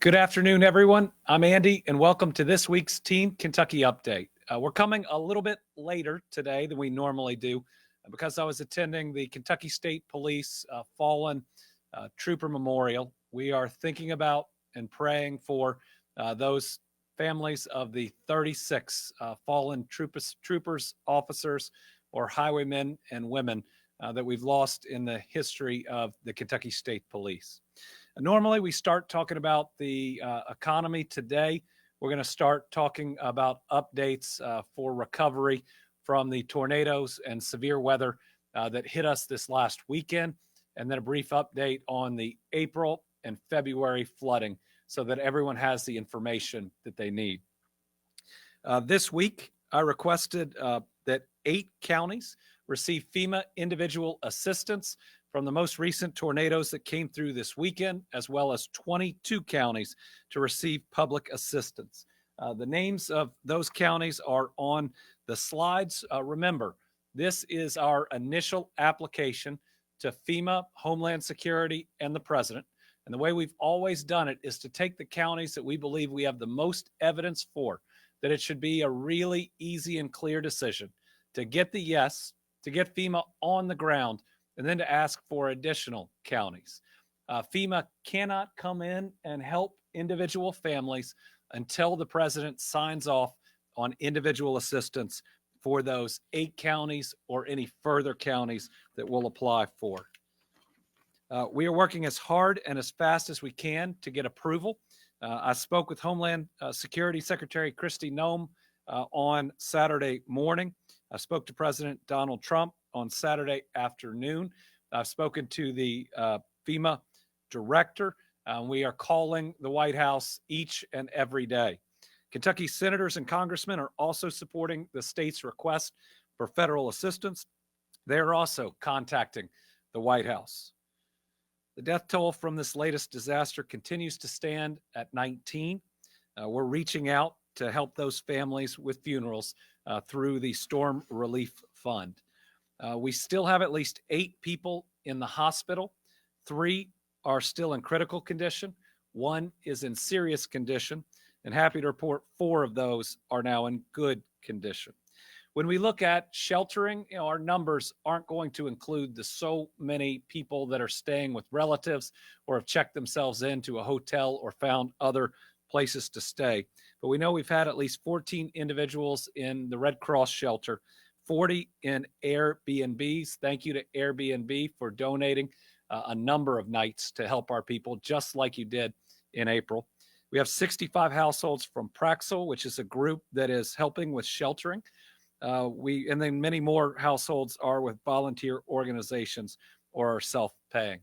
Good afternoon, everyone. I'm Andy, and welcome to this week's Team Kentucky Update. We're coming a little bit later today than we normally do because I was attending the Kentucky State Police Fallen Trooper Memorial. We are thinking about and praying for those families of the 36 fallen troopers, officers, or highwaymen and women that we've lost in the history of the Kentucky State Police. Normally, we start talking about the economy today. We're going to start talking about updates for recovery from the tornadoes and severe weather that hit us this last weekend, and then a brief update on the April and February flooding so that everyone has the information that they need. This week, I requested that 8 counties receive FEMA individual assistance from the most recent tornadoes that came through this weekend, as well as 22 counties to receive public assistance. The names of those counties are on the slides. Remember, this is our initial application to FEMA, Homeland Security, and the President. And the way we've always done it is to take the counties that we believe we have the most evidence for, that it should be a really easy and clear decision to get the yes, to get FEMA on the ground, and then to ask for additional counties. FEMA cannot come in and help individual families until the president signs off on individual assistance for those 8 counties or any further counties that we'll apply for. We are working as hard and as fast as we can to get approval. I spoke with Homeland Security Secretary Kristi Noem on Saturday morning. I spoke to President Donald Trump on Saturday afternoon. I've spoken to the FEMA director. We are calling the White House each and every day. Kentucky senators and congressmen are also supporting the state's request for federal assistance. They're also contacting the White House. The death toll from this latest disaster continues to stand at 19. We're reaching out to help those families with funerals through the Storm Relief Fund. We still have at least 8 people in the hospital. 3 are still in critical condition. 1 is in serious condition. And happy to report 4 of those are now in good condition. When we look at sheltering, our numbers aren't going to include the so many people that are staying with relatives or have checked themselves into a hotel or found other places to stay. But we know we've had at least 14 individuals in the Red Cross shelter, 40 in Airbnbs. Thank you to Airbnb for donating a number of nights to help our people, just like you did in April. We have 65 households from Praxel, which is a group that is helping with sheltering. And then many more households are with volunteer organizations or are self-paying.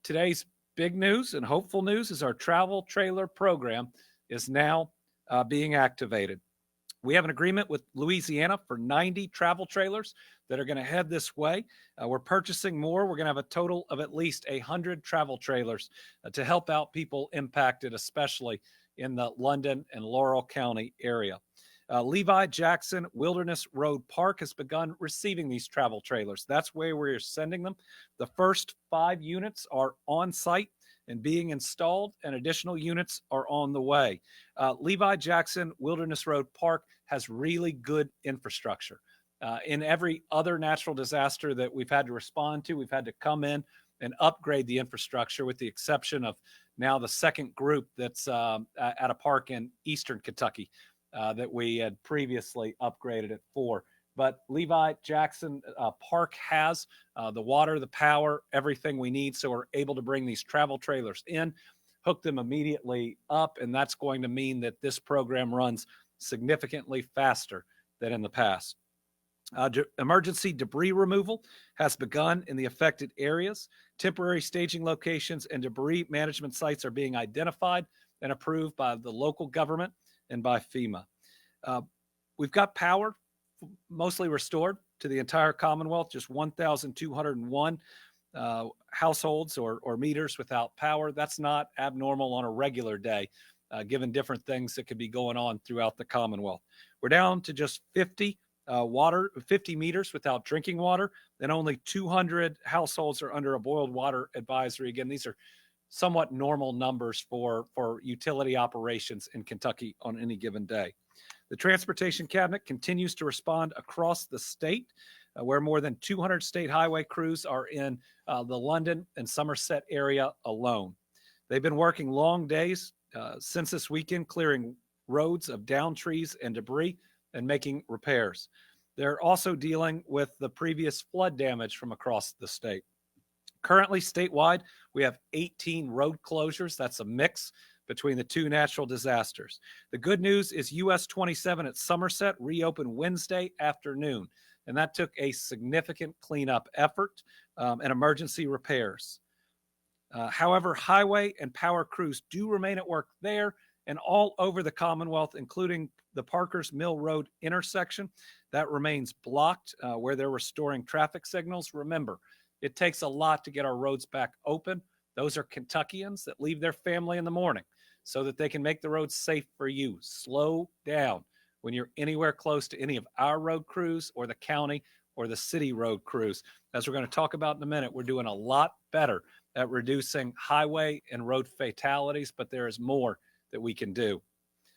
Today's big news and hopeful news is our travel trailer program is now being activated. We have an agreement with Louisiana for 90 travel trailers that are going to head this way. We're purchasing more. We're going to have a total of at least 100 travel trailers to help out people impacted, especially in the London and Laurel County area. Levi Jackson Wilderness Road Park has begun receiving these travel trailers. That's where we're sending them. The first 5 units are on site and being installed, and additional units are on the way. Levi Jackson Wilderness Road Park has really good infrastructure. In every other natural disaster that we've had to respond to, we've had to come in and upgrade the infrastructure, with the exception of now the second group that's at a park in eastern Kentucky that we had previously upgraded it for. But Levi Jackson Park has the water, the power, everything we need. So we're able to bring these travel trailers in, hook them immediately up, and that's going to mean that this program runs significantly faster than in the past. Emergency debris removal has begun in the affected areas. Temporary staging locations and debris management sites are being identified and approved by the local government and by FEMA. We've got power mostly restored to the entire Commonwealth, just 1,201 households or meters without power. That's not abnormal on a regular day, given different things that could be going on throughout the Commonwealth. We're down to just 50 meters without drinking water, and only 200 households are under a boiled water advisory. Again, these are somewhat normal numbers for utility operations in Kentucky on any given day. The Transportation Cabinet continues to respond across the state, where more than 200 state highway crews are in the London and Somerset area alone. They've been working long days since this weekend, clearing roads of downed trees and debris and making repairs. They're also dealing with the previous flood damage from across the state. Currently, statewide, we have 18 road closures. That's a mix between the two natural disasters. The good news is US 27 at Somerset reopened Wednesday afternoon, and that took a significant cleanup effort and emergency repairs. However, highway and power crews do remain at work there and all over the Commonwealth, including the Parkers Mill Road intersection. That remains blocked where they're restoring traffic signals. Remember, it takes a lot to get our roads back open. Those are Kentuckians that leave their family in the morning so that they can make the roads safe for you. Slow down when you're anywhere close to any of our road crews or the county or the city road crews. As we're going to talk about in a minute, we're doing a lot better at reducing highway and road fatalities, but there is more that we can do.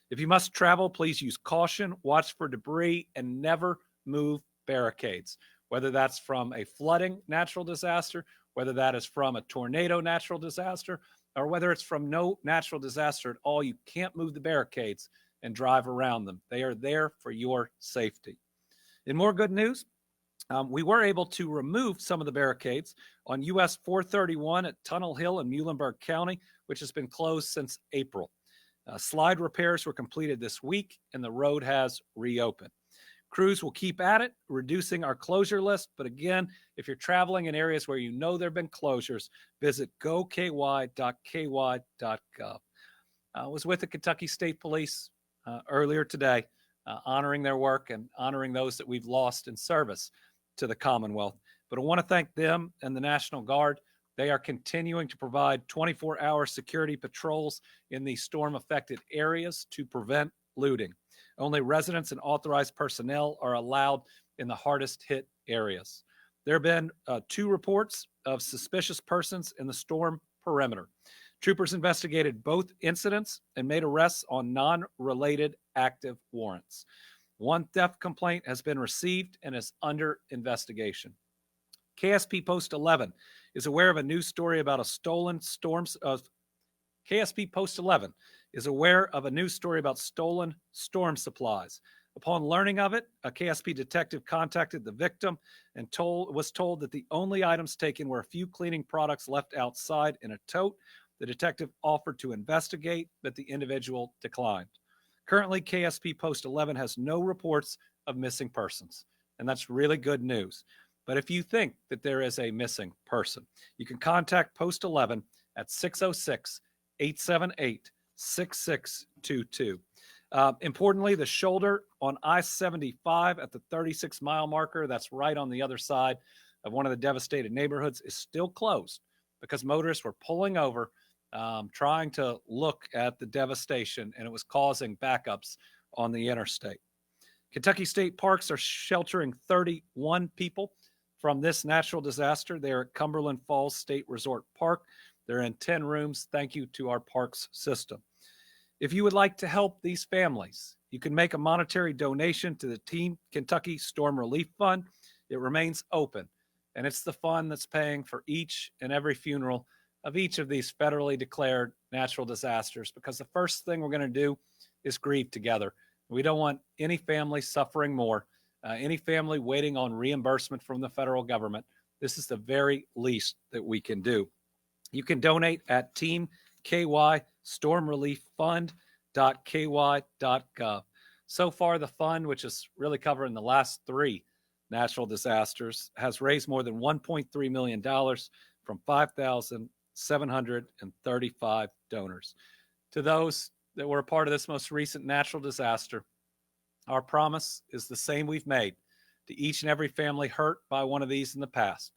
If you must travel, please use caution, watch for debris, and never move barricades, whether that's from a flooding natural disaster, whether that is from a tornado natural disaster, or whether it's from no natural disaster at all. You can't move the barricades and drive around them. They are there for your safety. In more good news, we were able to remove some of the barricades on US 431 at Tunnel Hill in Muhlenberg County, which has been closed since April. Slide repairs were completed this week, and the road has reopened. Crews will keep at it, reducing our closure list. But again, if you're traveling in areas where you know there have been closures, visit goky.ky.gov. I was with the Kentucky State Police earlier today, honoring their work and honoring those that we've lost in service to the Commonwealth. But I want to thank them and the National Guard. They are continuing to provide 24-hour security patrols in these storm-affected areas to prevent looting. Only residents and authorized personnel are allowed in the hardest hit areas. There have been 2 reports of suspicious persons in the storm perimeter. Troopers investigated both incidents and made arrests on non-related active warrants. 1 theft complaint has been received and is under investigation. KSP Post 11 is aware of a news story about a stolen KSP Post 11 is aware of a news story about stolen storm supplies. Upon learning of it, a KSP detective contacted the victim and was told that the only items taken were a few cleaning products left outside in a tote. The detective offered to investigate, but the individual declined. Currently, KSP Post 11 has no reports of missing persons, and that's really good news. But if you think that there is a missing person, you can contact Post 11 at 606-878-6622. Importantly, the shoulder on I-75 at the 36-mile marker, that's right on the other side of one of the devastated neighborhoods, is still closed because motorists were pulling over, trying to look at the devastation, and it was causing backups on the interstate. Kentucky State Parks are sheltering 31 people from this natural disaster. They are at Cumberland Falls State Resort Park. They're in 10 rooms. Thank you to our parks system. If you would like to help these families, you can make a monetary donation to the Team Kentucky Storm Relief Fund. It remains open, and it's the fund that's paying for each and every funeral of each of these federally declared natural disasters, because the first thing we're going to do is grieve together. We don't want any family suffering more, any family waiting on reimbursement from the federal government. This is the very least that we can do. You can donate at teamkystormrelieffund.ky.gov. So far, the fund, which is really covering the last 3 natural disasters, has raised more than $1.3 million from 5,735 donors. To those that were a part of this most recent natural disaster, our promise is the same we've made to each and every family hurt by one of these in the past.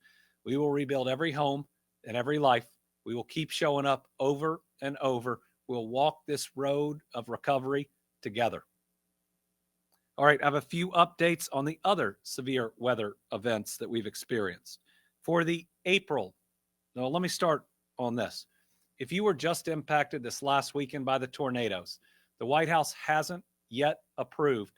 We will rebuild every home and every life. We will keep showing up over and over. We'll walk this road of recovery together. All right, I have a few updates on the other severe weather events that we've experienced. For the April, now let me start on this. if you were just impacted this last weekend by the tornadoes, the White House hasn't yet approved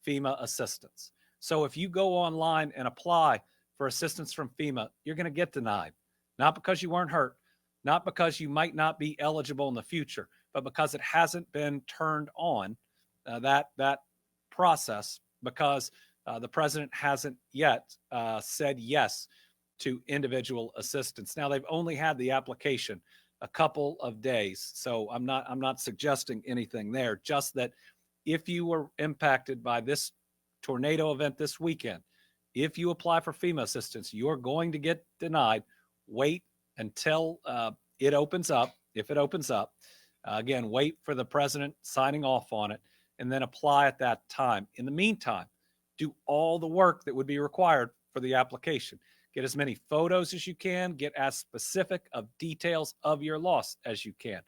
FEMA assistance. So if you go online and apply for assistance from FEMA, you're going to get denied, not because you weren't hurt, not because you might not be eligible in the future, but because it hasn't been turned on, that process, because the president hasn't yet said yes to individual assistance. Now, they've only had the application a couple of days, so I'm not suggesting anything there, just that if you were impacted by this tornado event this weekend, if you apply for FEMA assistance, you're going to get denied. Wait until it opens up. If it opens up, again, wait for the president signing off on it and then apply at that time. In the meantime, do all the work that would be required for the application. Get as many photos as you can. Get as specific of details of your loss as you can.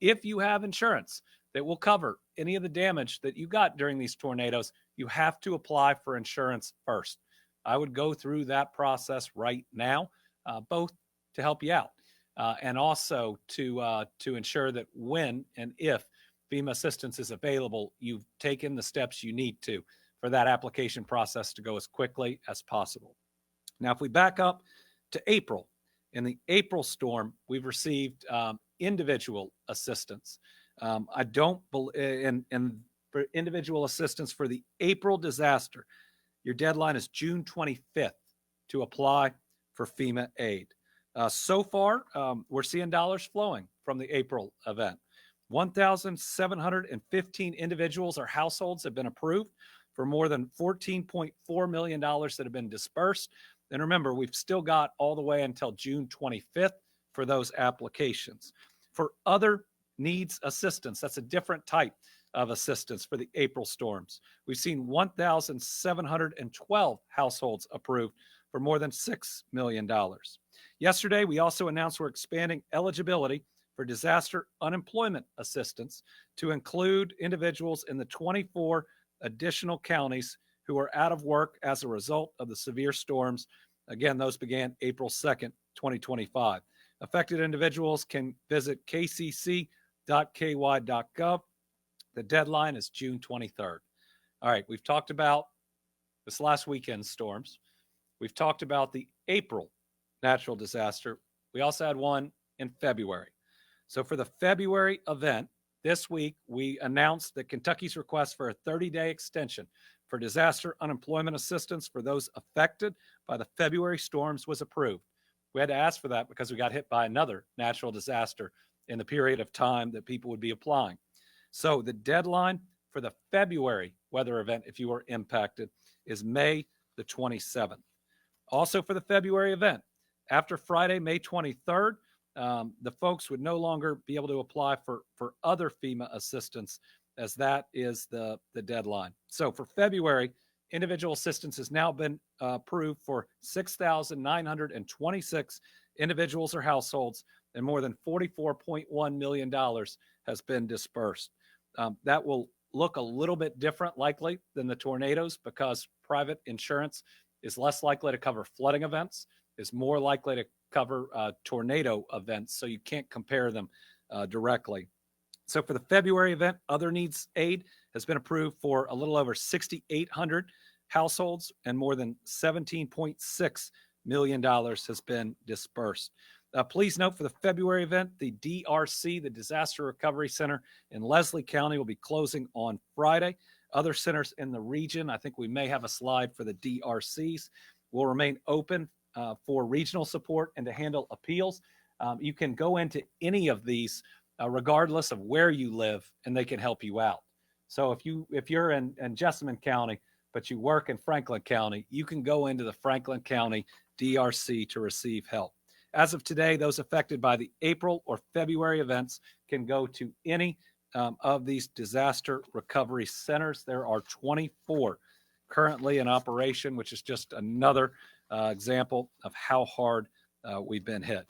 If you have insurance that will cover any of the damage that you got during these tornadoes, you have to apply for insurance first. I would go through that process right now, both to help you out and also to ensure that when and if FEMA assistance is available, you've taken the steps you need to for that application process to go as quickly as possible. Now, if we back up to April, in the April storm, we've received individual assistance. I don't believe, and for individual assistance for the April disaster, your deadline is June 25th to apply for FEMA aid. So far, we're seeing dollars flowing from the April event. 1,715 individuals or households have been approved for more than $14.4 million that have been dispersed. And remember, we've still got all the way until June 25th for those applications. For other needs assistance, that's a different type of assistance for the April storms. We've seen 1,712 households approved for more than $6 million. Yesterday, we also announced we're expanding eligibility for disaster unemployment assistance to include individuals in the 24 additional counties who are out of work as a result of the severe storms. Again, those began April 2nd, 2025. Affected individuals can visit kcc.ky.gov. The deadline is June 23rd. All right, we've talked about this last weekend's storms. We've talked about the April natural disaster. We also had one in February. So for the February event, this week, we announced that Kentucky's request for a 30-day extension for disaster unemployment assistance for those affected by the February storms was approved. We had to ask for that because we got hit by another natural disaster in the period of time that people would be applying. So the deadline for the February weather event, if you were impacted, is May the 27th. Also for the February event, after Friday, May 23rd, the folks would no longer be able to apply for other FEMA assistance, as that is the deadline. So for February, individual assistance has now been approved for 6,926 individuals or households, and more than $44.1 million has been dispersed. That will look a little bit different likely than the tornadoes because private insurance is less likely to cover flooding events, is more likely to cover tornado events, so you can't compare them directly. So for the February event, other needs aid has been approved for a little over 6,800 households, and more than $17.6 million has been dispersed. Please note for the February event, the DRC, the Disaster Recovery Center in Leslie County, will be closing on Friday. Other centers in the region, I think we may have a slide for the DRCs, will remain open for regional support and to handle appeals. You can go into any of these regardless of where you live, and they can help you out. So if you're in Jessamine County, but you work in Franklin County, you can go into the Franklin County DRC to receive help. As of today, those affected by the April or February events can go to any of these disaster recovery centers. There are 24 currently in operation, which is just another example of how hard we've been hit.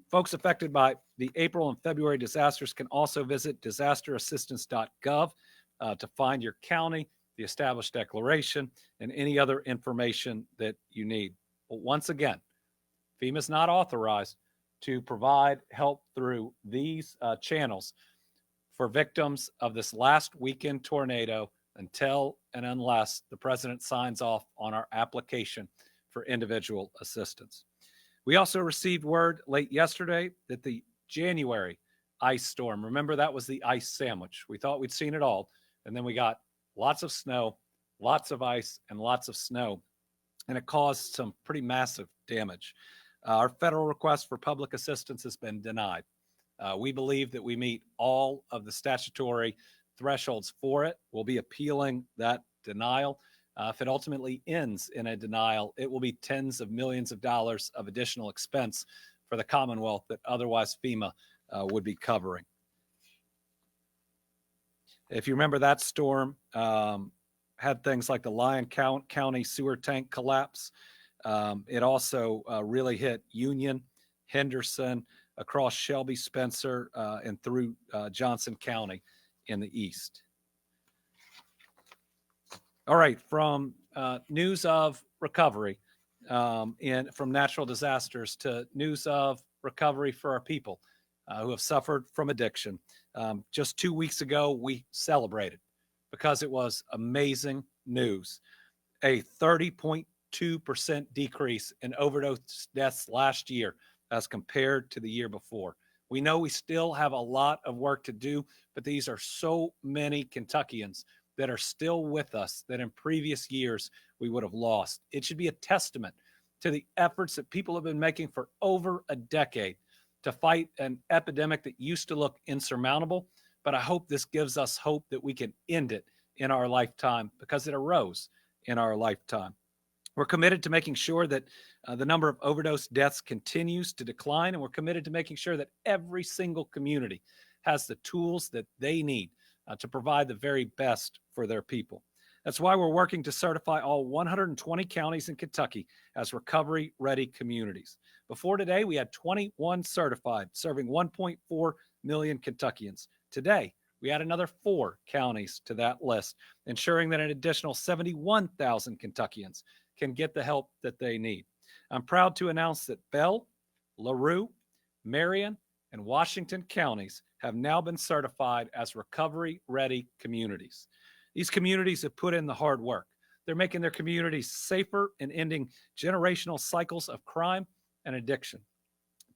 Folks affected by the April and February disasters can also visit disasterassistance.gov to find your county, the established declaration, and any other information that you need. But once again, FEMA is not authorized to provide help through these channels for victims of this last weekend tornado until and unless the president signs off on our application for individual assistance. We also received word late yesterday that the January ice storm, remember that was the ice sandwich. We thought we'd seen it all, and then we got lots of snow, lots of ice, and lots of snow, and it caused some pretty massive damage. Our federal request for public assistance has been denied. We believe that we meet all of the statutory thresholds for it. We'll be appealing that denial. If it ultimately ends in a denial, it will be tens of millions of dollars of additional expense for the Commonwealth that otherwise FEMA would be covering. If you remember, that storm had things like the Lyon County sewer tank collapse. It also really hit Union, Henderson, across Shelby, Spencer, and through Johnson County in the east. All right, from news of recovery from natural disasters to news of recovery for our people who have suffered from addiction. Just 2 weeks ago, we celebrated because it was amazing news. A 30.2% decrease in overdose deaths last year as compared to the year before. We know we still have a lot of work to do, but these are so many Kentuckians that are still with us that in previous years we would have lost. It should be a testament to the efforts that people have been making for over a decade to fight an epidemic that used to look insurmountable. But I hope this gives us hope that we can end it in our lifetime because it arose in our lifetime. We're committed to making sure that the number of overdose deaths continues to decline, and we're committed to making sure that every single community has the tools that they need to provide the very best for their people. That's why we're working to certify all 120 counties in Kentucky as recovery-ready communities. Before today, we had 21 certified, serving 1.4 million Kentuckians. Today, we add another 4 counties to that list, ensuring that an additional 71,000 Kentuckians can get the help that they need. I'm proud to announce that Bell, LaRue, Marion, and Washington counties have now been certified as recovery-ready communities. These communities have put in the hard work. They're making their communities safer and ending generational cycles of crime and addiction.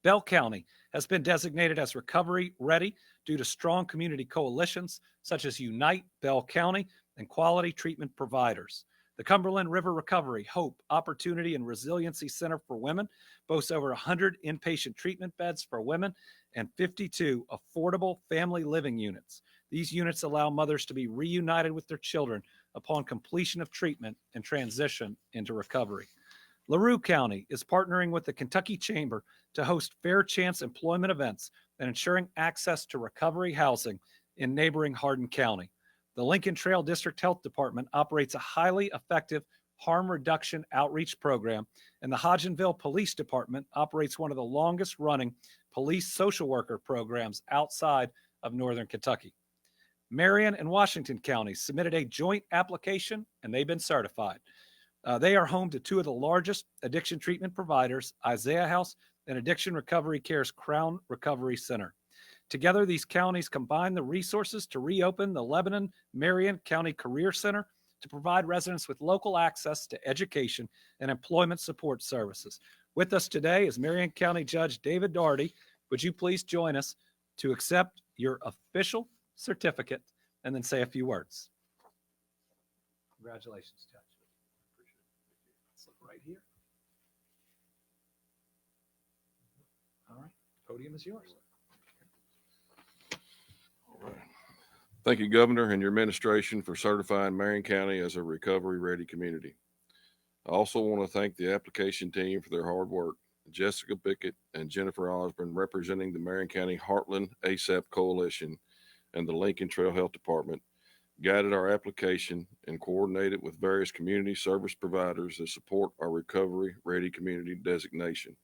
Bell County has been designated as recovery-ready due to strong community coalitions such as Unite Bell County and Quality Treatment Providers. The Cumberland River Recovery, Hope, Opportunity, and Resiliency Center for Women boasts over 100 inpatient treatment beds for women and 52 affordable family living units. These units allow mothers to be reunited with their children upon completion of treatment and transition into recovery. LaRue County is partnering with the Kentucky Chamber to host fair chance employment events and ensuring access to recovery housing in neighboring Hardin County. The Lincoln Trail District Health Department operates a highly effective harm reduction outreach program, and the Hodgenville Police Department operates one of the longest running police social worker programs outside of Northern Kentucky. Marion and Washington counties submitted a joint application, and they've been certified. They are home to 2 of the largest addiction treatment providers, Isaiah House and Addiction Recovery Care's Crown Recovery Center. Together, these counties combine the resources to reopen the Lebanon-Marion County Career Center to provide residents with local access to education and employment support services. With us today is Marion County Judge David Daugherty. Would you please join us to accept your official certificate and then say a few words? Congratulations, Judge. Let's look right here. All right, podium is yours. All right. Thank you, Governor, and your administration for certifying Marion County as a recovery-ready community. I also want to thank the application team for their hard work. Jessica Bickett and Jennifer Osborne, representing the Marion County Heartland ASAP Coalition and the Lincoln Trail Health Department, guided our application and coordinated with various community service providers that support our recovery-ready community designation.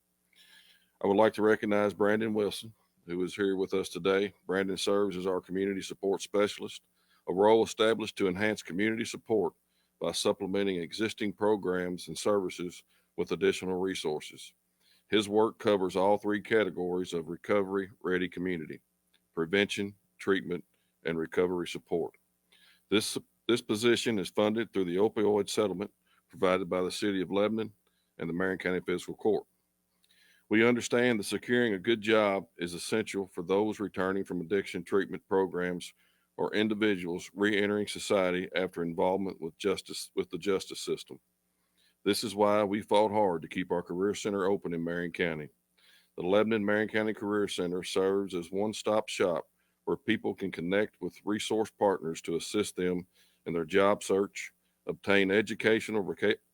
I would like to recognize Brandon Wilson, who is here with us today. Brandon serves as our community support specialist, a role established to enhance community support by supplementing existing programs and services with additional resources. His work covers all three categories of recovery-ready community: prevention, treatment, and recovery support. This, this position is funded through the opioid settlement provided by the City of Lebanon and the Marion County Fiscal Court. We understand that securing a good job is essential for those returning from addiction treatment programs or individuals re-entering society after involvement with the justice system. This is why we fought hard to keep our Career Center open in Marion County. The Lebanon Marion County Career Center serves as one-stop shop where people can connect with resource partners to assist them in their job search, obtain educational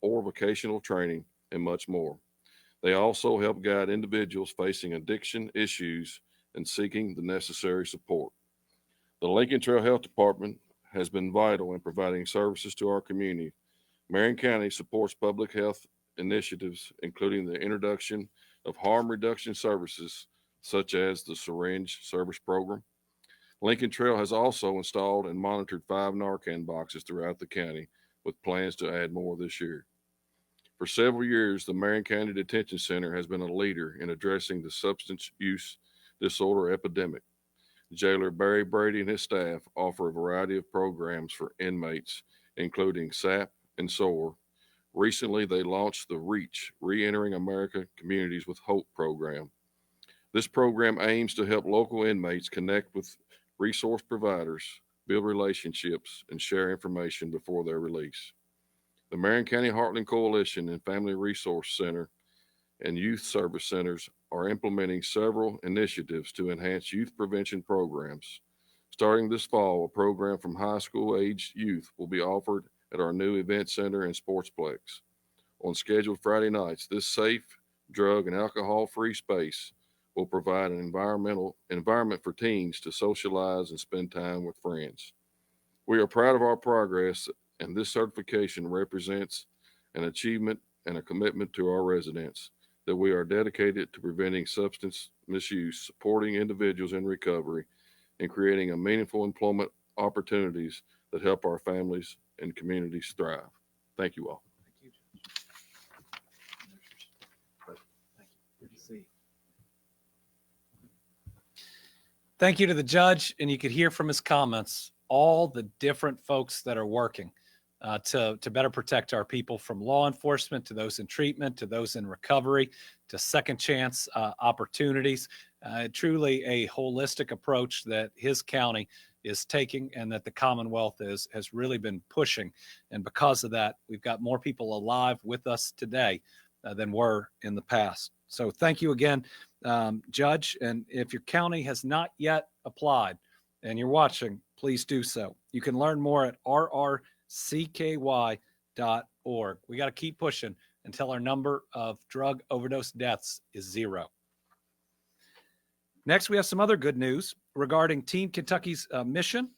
or vocational training, and much more. They also help guide individuals facing addiction issues and seeking the necessary support. The Lincoln Trail Health Department has been vital in providing services to our community. Marion County supports public health initiatives, including the introduction of harm reduction services, such as the syringe service program. Lincoln Trail has also installed and monitored 5 Narcan boxes throughout the county, with plans to add more this year. For several years, the Marion County Detention Center has been a leader in addressing the substance use disorder epidemic. Jailer Barry Brady and his staff offer a variety of programs for inmates, including SAP and SOAR. Recently, they launched the REACH, Reentering America Communities with Hope program. This program aims to help local inmates connect with resource providers, build relationships, and share information before their release. The Marion County Heartland Coalition and Family Resource Center and youth service centers are implementing several initiatives to enhance youth prevention programs. Starting this fall, a program from high school aged youth will be offered at our new event center and sportsplex. On scheduled Friday nights, this safe, drug, and alcohol-free space will provide an environment for teens to socialize and spend time with friends. We are proud of our progress, and this certification represents an achievement and a commitment to our residents that we are dedicated to preventing substance misuse, supporting individuals in recovery, and creating a meaningful employment opportunities that help our families and communities thrive. Thank you all. Thank you, Judge. Thank you. Good to see you. Thank you to the judge, and you could hear from his comments all the different folks that are working to better protect our people, from law enforcement to those in treatment to those in recovery to second chance opportunities. Truly a holistic approach that his county is taking and that the Commonwealth has really been pushing. And because of that, we've got more people alive with us today than were in the past. So thank you again, Judge. And if your county has not yet applied and you're watching, please do so. You can learn more at rrcky.org. We got to keep pushing until our number of drug overdose deaths is 0. Next, we have some other good news regarding Team Kentucky's mission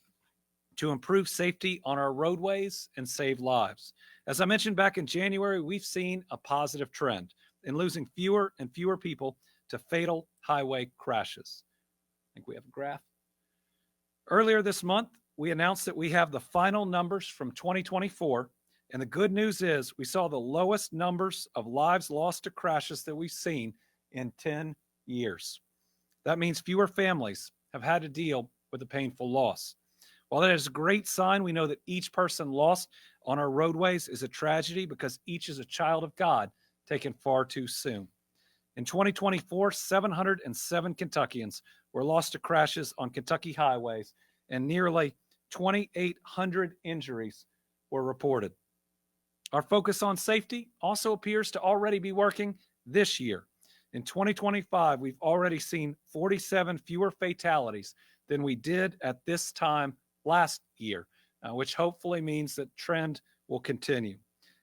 to improve safety on our roadways and save lives. As I mentioned back in January, we've seen a positive trend in losing fewer and fewer people to fatal highway crashes. I think we have a graph. Earlier this month, we announced that we have the final numbers from 2024. And the good news is we saw the lowest numbers of lives lost to crashes that we've seen in 10 years. That means fewer families have had to deal with a painful loss. While that is a great sign, we know that each person lost on our roadways is a tragedy because each is a child of God taken far too soon. In 2024, 707 Kentuckians were lost to crashes on Kentucky highways, and nearly 2,800 injuries were reported. Our focus on safety also appears to already be working this year. In 2025, we've already seen 47 fewer fatalities than we did at this time last year, which hopefully means that trend will continue.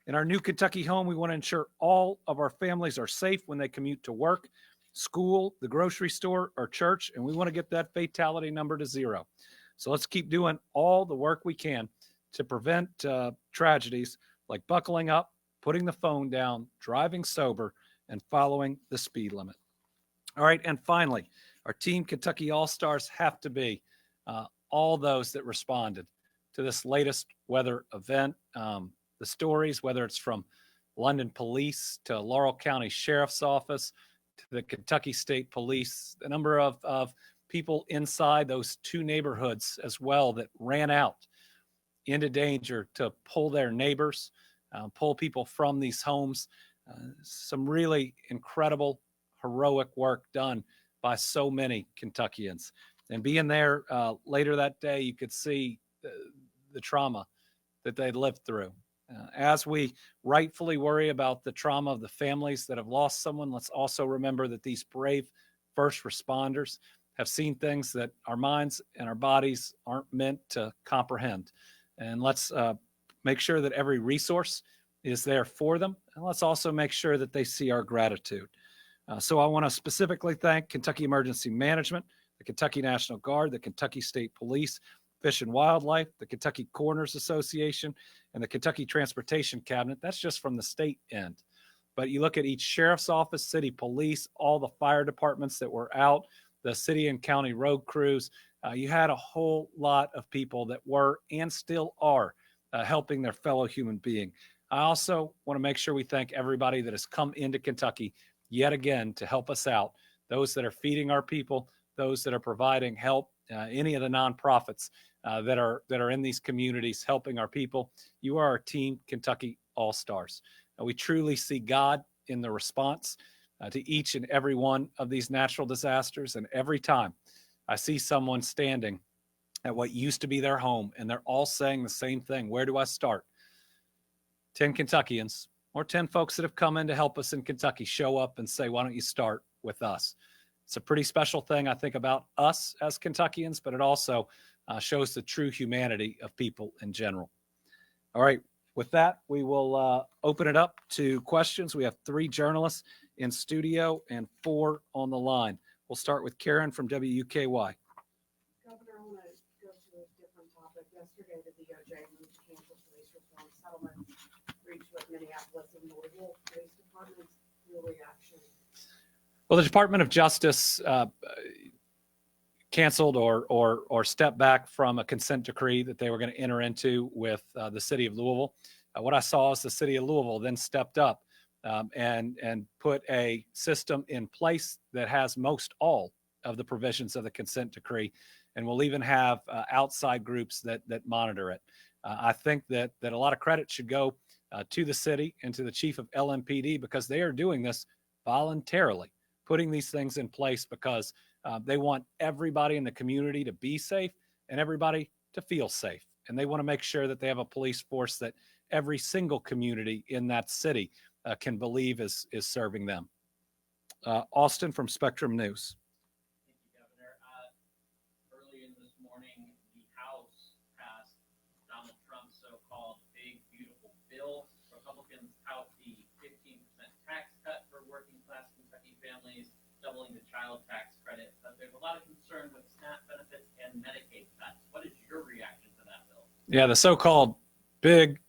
In our new Kentucky home, we want to ensure all of our families are safe when they commute to work, school, the grocery store, or church, and we want to get that fatality number to 0. So let's keep doing all the work we can to prevent tragedies like buckling up, putting the phone down, driving sober, and following the speed limit. All right, and finally, our Team Kentucky All-Stars have to be all those that responded to this latest weather event. The stories, whether it's from London Police to Laurel County Sheriff's Office to the Kentucky State Police, the number of people inside those two neighborhoods as well that ran out into danger to pull their neighbors, pull people from these homes. Some really incredible, heroic work done by so many Kentuckians. And being there later that day, you could see the trauma that they lived through. As we rightfully worry about the trauma of the families that have lost someone, let's also remember that these brave first responders have seen things that our minds and our bodies aren't meant to comprehend. And let's make sure that every resource is there for them. And let's also make sure that they see our gratitude. So I want to specifically thank Kentucky Emergency Management, the Kentucky National Guard, the Kentucky State Police, Fish and Wildlife, the Kentucky Coroners Association, and the Kentucky Transportation Cabinet. That's just from the state end. But you look at each sheriff's office, city police, all the fire departments that were out, the city and county road crews. You had a whole lot of people that were and still are helping their fellow human being. I also want to make sure we thank everybody that has come into Kentucky yet again to help us out. Those that are feeding our people, those that are providing help, any of the nonprofits that are in these communities helping our people. You are our Team Kentucky All-Stars. We truly see God in the response to each and every one of these natural disasters. And every time I see someone standing at what used to be their home and they're all saying the same thing, where do I start? 10 Kentuckians or 10 folks that have come in to help us in Kentucky show up and say, why don't you start with us? It's a pretty special thing, I think, about us as Kentuckians, but it also shows the true humanity of people in general. All right, with that, we will open it up to questions. We have 3 journalists in studio and 4 on the line. We'll start with Karen from WUKY. Governor, I want to go to a different topic. Yesterday, the DOJ moved to cancel police reform settlement reached with Minneapolis and Louisville police departments. Your reaction? Well, the Department of Justice canceled or stepped back from a consent decree that they were going to enter into with the city of Louisville. What I saw is the city of Louisville then stepped up and put a system in place that has most all of the provisions of the consent decree, and will even have outside groups that monitor it. I think that a lot of credit should go to the city and to the chief of LMPD, because they are doing this voluntarily, putting these things in place because they want everybody in the community to be safe and everybody to feel safe. And they want to make sure that they have a police force that every single community in that city can believe is serving them. Austin from Spectrum News. Thank you, Governor. Early in this morning, the House passed Donald Trump's so-called big, beautiful bill. Republicans tout the 15% tax cut for working-class Kentucky families, doubling the child tax credit. But there's a lot of concern with SNAP benefits and Medicaid cuts. What is your reaction to that bill? Yeah, the so-called big,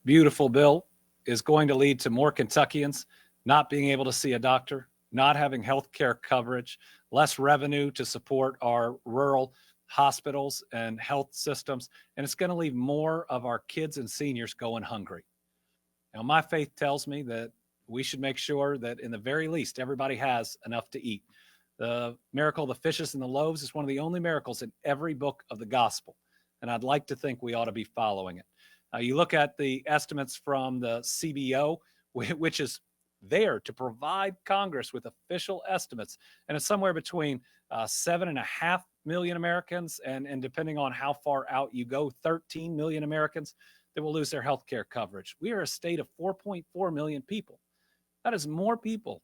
beautiful bill is going to lead to more Kentuckians not being able to see a doctor, not having health care coverage, less revenue to support our rural hospitals and health systems, and it's going to leave more of our kids and seniors going hungry. Now, my faith tells me that we should make sure that in the very least, everybody has enough to eat. The miracle of the fishes and the loaves is one of the only miracles in every book of the gospel, and I'd like to think we ought to be following it. You look at the estimates from the CBO, which is there to provide Congress with official estimates, and it's somewhere between 7.5 million Americans and depending on how far out you go, 13 million Americans that will lose their health care coverage. We are a state of 4.4 million people. That is more people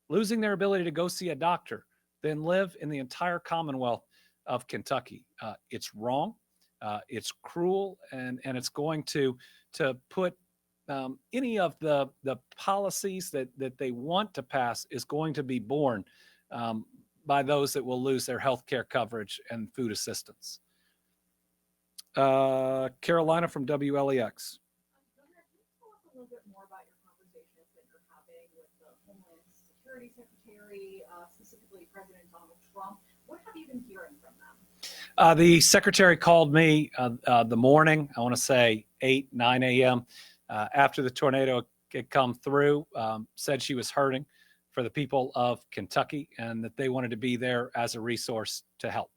losing their ability to go see a doctor than live in the entire Commonwealth of Kentucky. It's wrong. It's cruel, and it's going to put any of the policies that they want to pass is going to be borne by those that will lose their health care coverage and food assistance. Carolina from WLEX. Governor, can you tell us a little bit more about your conversations that you're having with the Homeland Security Secretary, specifically President Donald Trump? What have you been hearing from them? The secretary called me the morning, I want to say 9 a.m. After the tornado had come through, said she was hurting for the people of Kentucky and that they wanted to be there as a resource to help.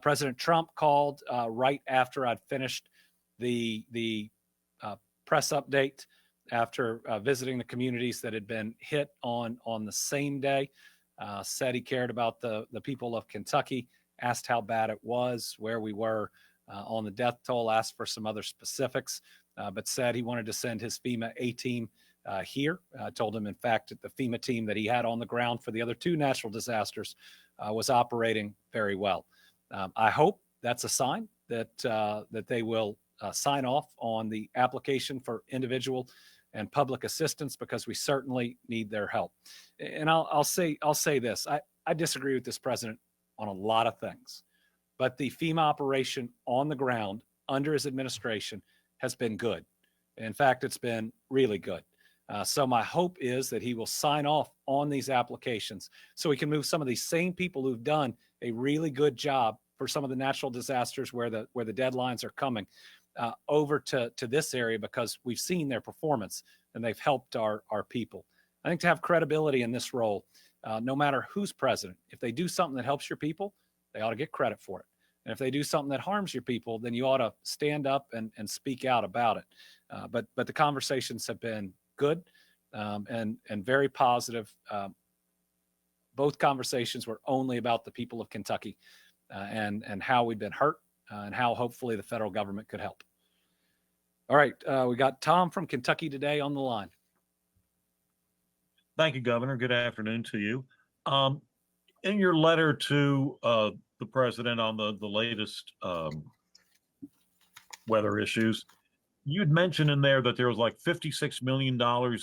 President Trump called right after I'd finished the press update after visiting the communities that had been hit on the same day. Said he cared about the people of Kentucky, asked how bad it was, where we were on the death toll, asked for some other specifics, but said he wanted to send his FEMA A-team here. Told him, in fact, that the FEMA team that he had on the ground for the other two natural disasters was operating very well. I hope that's a sign that they will sign off on the application for individual and public assistance, because we certainly need their help. And I'll say this: I disagree with this president on a lot of things, but the FEMA operation on the ground under his administration has been good. In fact, it's been really good. So my hope is that he will sign off on these applications so we can move some of these same people who've done a really good job for some of the natural disasters where the deadlines are coming over to this area, because we've seen their performance and they've helped our people. I think to have credibility in this role, no matter who's president, if they do something that helps your people, they ought to get credit for it. And if they do something that harms your people, then you ought to stand up and speak out about it. But the conversations have been good and very positive. Both conversations were only about the people of Kentucky and how we've been hurt and how hopefully the federal government could help. All right, we got Tom from Kentucky today on the line. Thank you, Governor. Good afternoon to you. In your letter to the president on the latest weather issues, you'd mentioned in there that there was like $56 million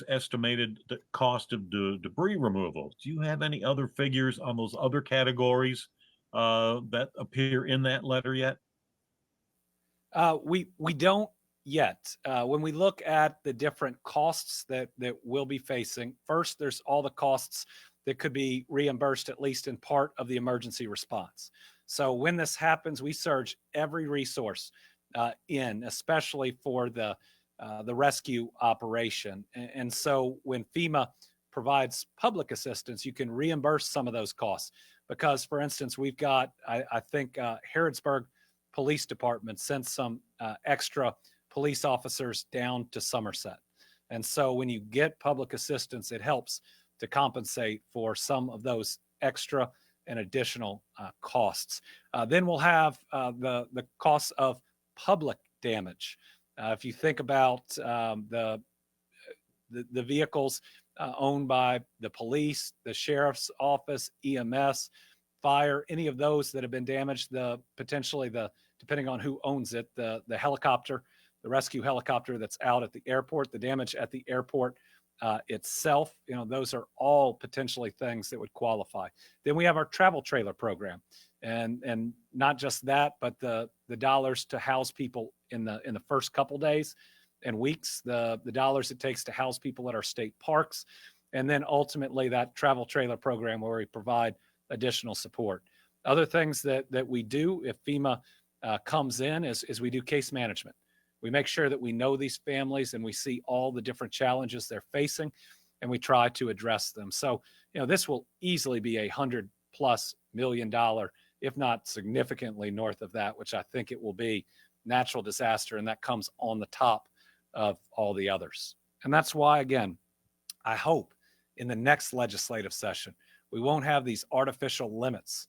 estimated cost of debris removal. Do you have any other figures on those other categories that appear in that letter yet? We don't yet. When we look at the different costs that we'll be facing, first, there's all the costs that could be reimbursed, at least in part, of the emergency response. So when this happens, we surge every resource in, especially for the rescue operation. And so when FEMA provides public assistance, you can reimburse some of those costs. Because, for instance, we've got, I think, Harrodsburg Police Department sent some extra police officers down to Somerset. And so when you get public assistance, it helps to compensate for some of those extra and additional costs. Then we'll have the costs of public damage. If you think about the vehicles owned by the police, the sheriff's office, EMS, fire, any of those that have been damaged, potentially depending on who owns it, the helicopter, the rescue helicopter that's out at the airport, the damage at the airport itself, those are all potentially things that would qualify. Then we have our travel trailer program, and not just that, but the dollars to house people in the first couple days and weeks, the dollars it takes to house people at our state parks, and then ultimately that travel trailer program where we provide additional support. Other things that we do if FEMA comes in is we do case management. We make sure that we know these families and we see all the different challenges they're facing, and we try to address them. So, this will easily be $100+ million, if not significantly north of that, which I think it will be, natural disaster, and that comes on the top of all the others. And that's why, again, I hope in the next legislative session, we won't have these artificial limits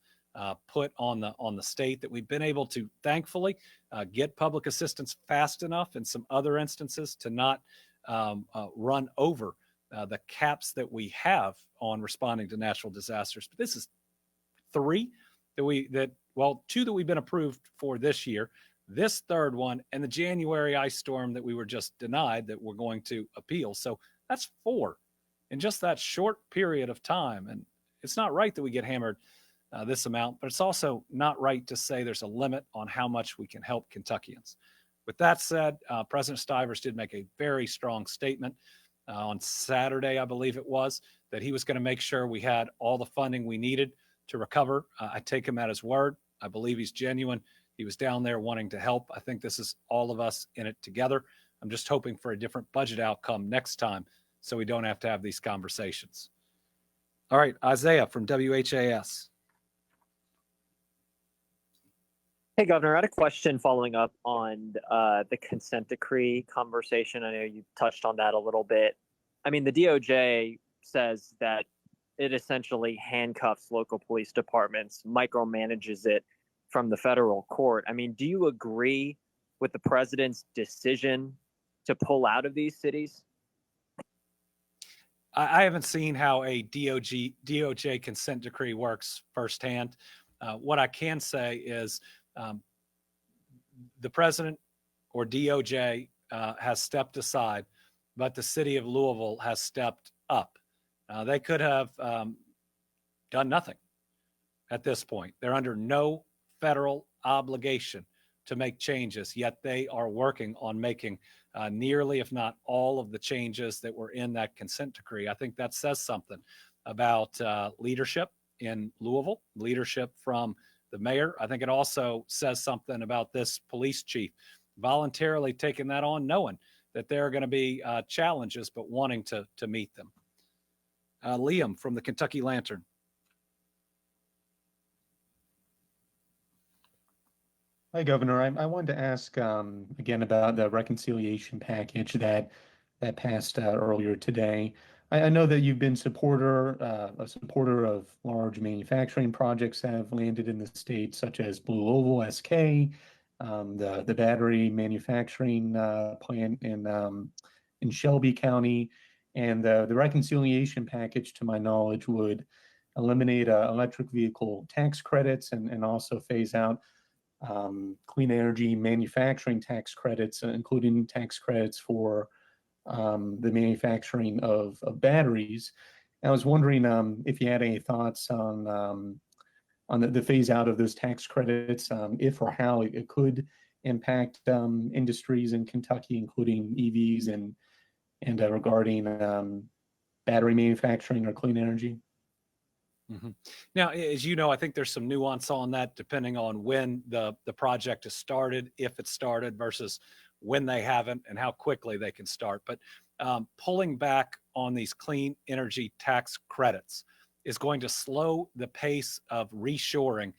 put on the state, that we've been able to, thankfully, get public assistance fast enough in some other instances to not run over the caps that we have on responding to natural disasters. But this is two that we've been approved for this year, this third one, and the January ice storm that we were just denied that we're going to appeal. So that's 4 in just that short period of time. And it's not right that we get hammered this amount, but it's also not right to say there's a limit on how much we can help Kentuckians. With that said, President Stivers did make a very strong statement on Saturday, I believe it was, that he was going to make sure we had all the funding we needed to recover. I take him at his word. I believe he's genuine. He was down there wanting to help. I think this is all of us in it together. I'm just hoping for a different budget outcome next time so we don't have to have these conversations. All right, Isaiah from WHAS. Hey, Governor, I had a question following up on the consent decree conversation. I know you touched on that a little bit. I mean, the DOJ says that it essentially handcuffs local police departments, micromanages it from the federal court. I mean, do you agree with the president's decision to pull out of these cities? I haven't seen how a DOJ consent decree works firsthand. What I can say is the president or DOJ has stepped aside, but the city of Louisville has stepped up. They could have done nothing at this point. They're under no federal obligation to make changes, yet they are working on making nearly, if not all, of the changes that were in that consent decree. I think that says something about leadership in Louisville, leadership from the mayor. I think it also says something about this police chief voluntarily taking that on, knowing that there are going to be challenges, but wanting to meet them. Liam from the Kentucky Lantern. Hi, Governor. I wanted to ask again about the reconciliation package that passed earlier today. I know that you've been a supporter of large manufacturing projects that have landed in the state, such as Blue Oval SK, the battery manufacturing plant in Shelby County, and the reconciliation package, to my knowledge, would eliminate electric vehicle tax credits and also phase out clean energy manufacturing tax credits, including tax credits for the manufacturing of batteries. I was wondering if you had any thoughts on the phase out of those tax credits, if or how it could impact industries in Kentucky, including EVs and regarding battery manufacturing or clean energy. Mm-hmm. Now, as you know, I think there's some nuance on that depending on when the project is started, if it's started versus when they haven't and how quickly they can start. But pulling back on these clean energy tax credits is going to slow the pace of reshoring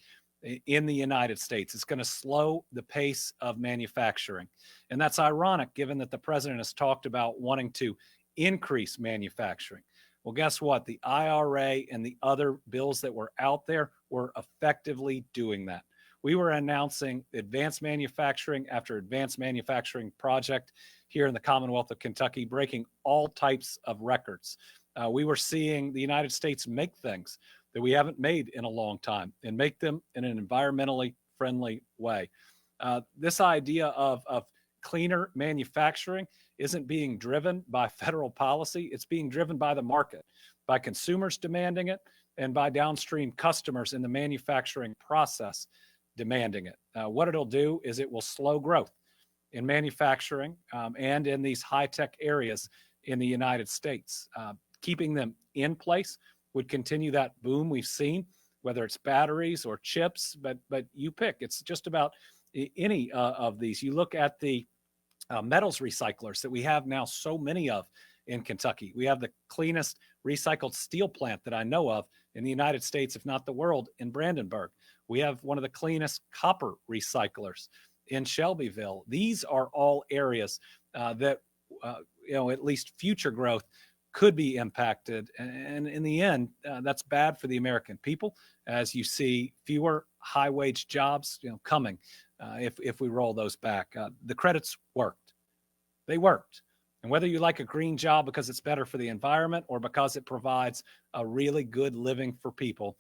in the United States. It's going to slow the pace of manufacturing. And that's ironic given that the president has talked about wanting to increase manufacturing. Well, guess what? The IRA and the other bills that were out there were effectively doing that. We were announcing advanced manufacturing after advanced manufacturing project here in the Commonwealth of Kentucky, breaking all types of records. We were seeing the United States make things that we haven't made in a long time and make them in an environmentally friendly way. This idea of cleaner manufacturing isn't being driven by federal policy. It's being driven by the market, by consumers demanding it, and by downstream customers in the manufacturing process demanding it. What it'll do is it will slow growth in manufacturing and in these high-tech areas in the United States. Keeping them in place would continue that boom we've seen, whether it's batteries or chips, but you pick. It's just about any of these. You look at the metals recyclers that we have now so many of in Kentucky. We have the cleanest recycled steel plant that I know of in the United States, if not the world, in Brandenburg. We have one of the cleanest copper recyclers in Shelbyville. These are all areas that, at least future growth could be impacted. And in the end, that's bad for the American people as you see fewer high wage jobs, coming if we roll those back. The credits worked. They worked. And whether you like a green job because it's better for the environment or because it provides a really good living for people,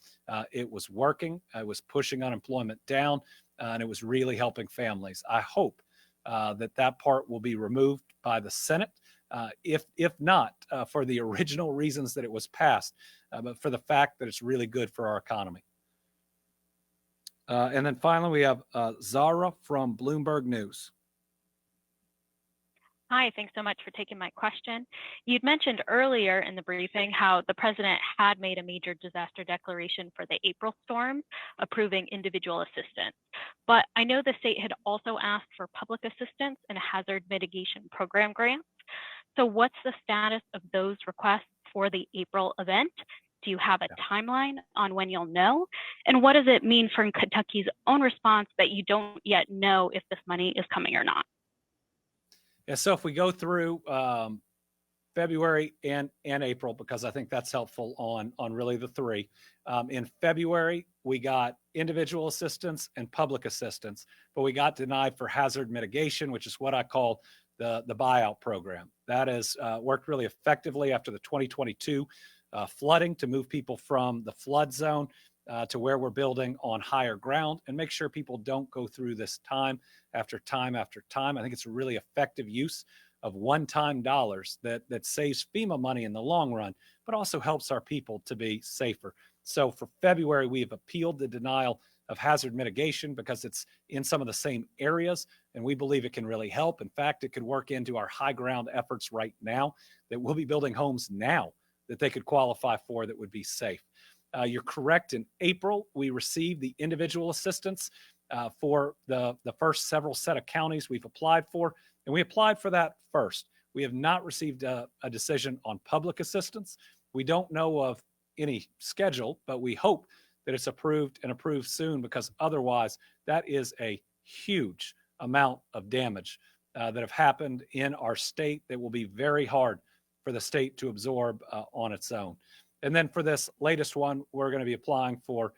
it was working. It was pushing unemployment down, and it was really helping families. I hope that part will be removed by the Senate, if not for the original reasons that it was passed, but for the fact that it's really good for our economy. And then finally, we have Zara from Bloomberg News. Hi, thanks so much for taking my question. You'd mentioned earlier in the briefing how the president had made a major disaster declaration for the April storm, approving individual assistance. But I know the state had also asked for public assistance and hazard mitigation program grants. So what's the status of those requests for the April event? Do you have a timeline on when you'll know? And what does it mean for Kentucky's own response that you don't yet know if this money is coming or not? Yeah, so if we go through February and April, because I think that's helpful on really the three. In February, we got individual assistance and public assistance, but we got denied for hazard mitigation, which is what I call the buyout program. That has worked really effectively after the 2022 flooding to move people from the flood zone to where we're building on higher ground and make sure people don't go through this time after time after time. I think it's a really effective use of one-time dollars that saves FEMA money in the long run, but also helps our people to be safer. So for February, we have appealed the denial of hazard mitigation because it's in some of the same areas, and we believe it can really help. In fact, it could work into our high ground efforts right now that we'll be building homes now that they could qualify for that would be safe. You're correct. In April, we received the individual assistance for the first several set of counties we've applied for, and we applied for that first. We have not received a decision on public assistance. We don't know of any schedule, but we hope that it's approved and approved soon, because otherwise that is a huge amount of damage that have happened in our state that will be very hard for the state to absorb on its own. And then for this latest one, we're going to be applying for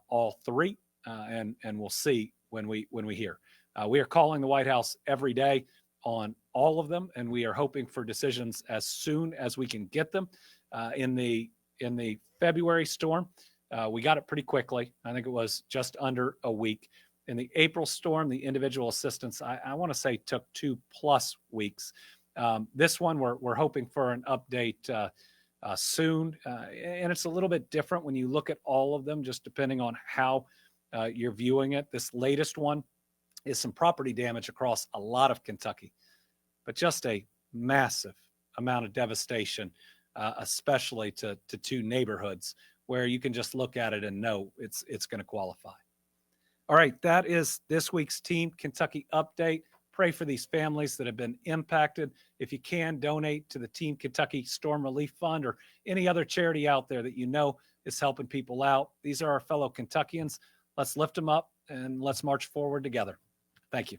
all three, and we'll see when we hear. We are calling the White House every day on all of them, and we are hoping for decisions as soon as we can get them. In the February storm, we got it pretty quickly. I think it was just under a week. In the April storm, the individual assistance, I want to say, took 2+ weeks. This one, we're hoping for an update soon, and it's a little bit different when you look at all of them, just depending on how you're viewing it. This latest one is some property damage across a lot of Kentucky, but just a massive amount of devastation, especially to two neighborhoods where you can just look at it and know it's going to qualify. All right, that is this week's Team Kentucky Update. Pray for these families that have been impacted. If you can, donate to the Team Kentucky Storm Relief Fund or any other charity out there that you know is helping people out. These are our fellow Kentuckians. Let's lift them up and let's march forward together. Thank you.